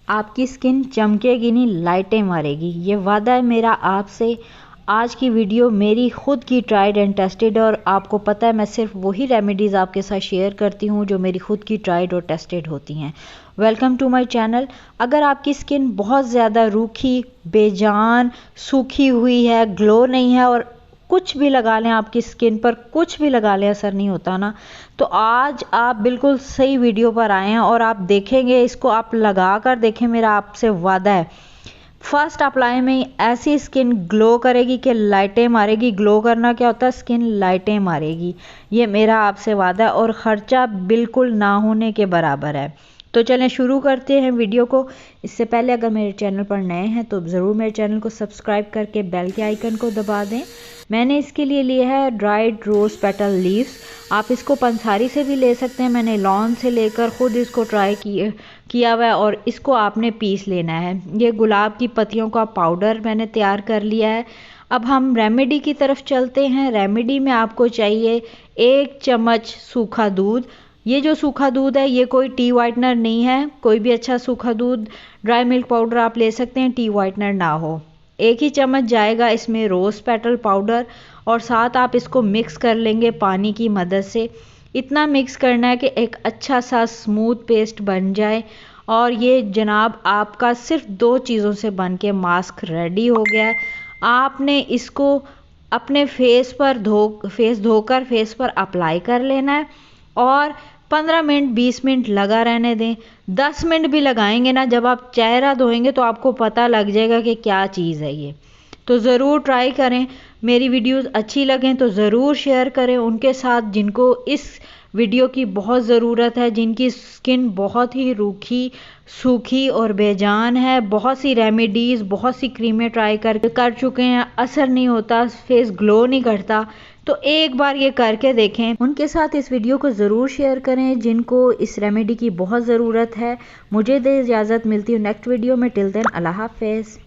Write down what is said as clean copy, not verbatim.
आपकी स्किन चमकेगी नहीं, लाइटें मारेगी, ये वादा है मेरा आपसे। आज की वीडियो मेरी खुद की ट्राइड एंड टेस्टेड, और आपको पता है मैं सिर्फ वही रेमेडीज़ आपके साथ शेयर करती हूँ जो मेरी खुद की ट्राइड और टेस्टेड होती हैं। Welcome to my channel. अगर आपकी स्किन बहुत ज़्यादा रूखी, बेजान, सूखी हुई है, ग्लो नहीं है, और कुछ भी लगा लें आपकी स्किन पर, कुछ भी लगा लें असर नहीं होता ना, तो आज आप बिल्कुल सही वीडियो पर आए हैं और आप देखेंगे, इसको आप लगा कर देखें, मेरा आपसे वादा है फर्स्ट अप्लाई में ऐसी स्किन ग्लो करेगी कि लाइटें मारेगी। ग्लो करना क्या होता है? स्किन लाइटें मारेगी, ये मेरा आपसे वादा है और ख़र्चा बिल्कुल ना होने के बराबर है। तो चलें शुरू करते हैं वीडियो को। इससे पहले अगर मेरे चैनल पर नए हैं तो ज़रूर मेरे चैनल को सब्सक्राइब करके बेल के आइकन को दबा दें। मैंने इसके लिए लिया है ड्राइड रोज़ पेटल लीव्स। आप इसको पंसारी से भी ले सकते हैं, मैंने लॉन से लेकर ख़ुद इसको ट्राई किया हुआ है, और इसको आपने पीस लेना है। ये गुलाब की पत्तियों का पाउडर मैंने तैयार कर लिया है। अब हम रेमेडी की तरफ चलते हैं। रेमेडी में आपको चाहिए 1 चम्मच सूखा दूध। ये जो सूखा दूध है ये कोई टी वाइटनर नहीं है, कोई भी अच्छा सूखा दूध, ड्राई मिल्क पाउडर आप ले सकते हैं, टी वाइटनर ना हो। 1 ही चम्मच जाएगा इसमें रोज़ पेटल पाउडर, और साथ आप इसको मिक्स कर लेंगे पानी की मदद से। इतना मिक्स करना है कि एक अच्छा सा स्मूथ पेस्ट बन जाए, और ये जनाब आपका सिर्फ 2 चीज़ों से बन के मास्क रेडी हो गया है। आपने इसको अपने फेस धोकर फेस पर अप्लाई कर लेना है, और 15 मिनट 20 मिनट लगा रहने दें। 10 मिनट भी लगाएंगे ना, जब आप चेहरा धोएंगे तो आपको पता लग जाएगा कि क्या चीज़ है ये। तो ज़रूर ट्राई करें। मेरी वीडियोस अच्छी लगें तो ज़रूर शेयर करें उनके साथ जिनको इस वीडियो की बहुत ज़रूरत है, जिनकी स्किन बहुत ही रूखी, सूखी और बेजान है। बहुत सी रेमेडीज़, बहुत सी क्रीमें ट्राई कर चुके हैं, असर नहीं होता, फेस ग्लो नहीं करता। तो एक बार ये करके देखें। उनके साथ इस वीडियो को ज़रूर शेयर करें जिनको इस रेमेडी की बहुत ज़रूरत है। मुझे दे इजाज़त, मिलती हूँ नेक्स्ट वीडियो में। टिल देन अल्लाह हाफ़िज़।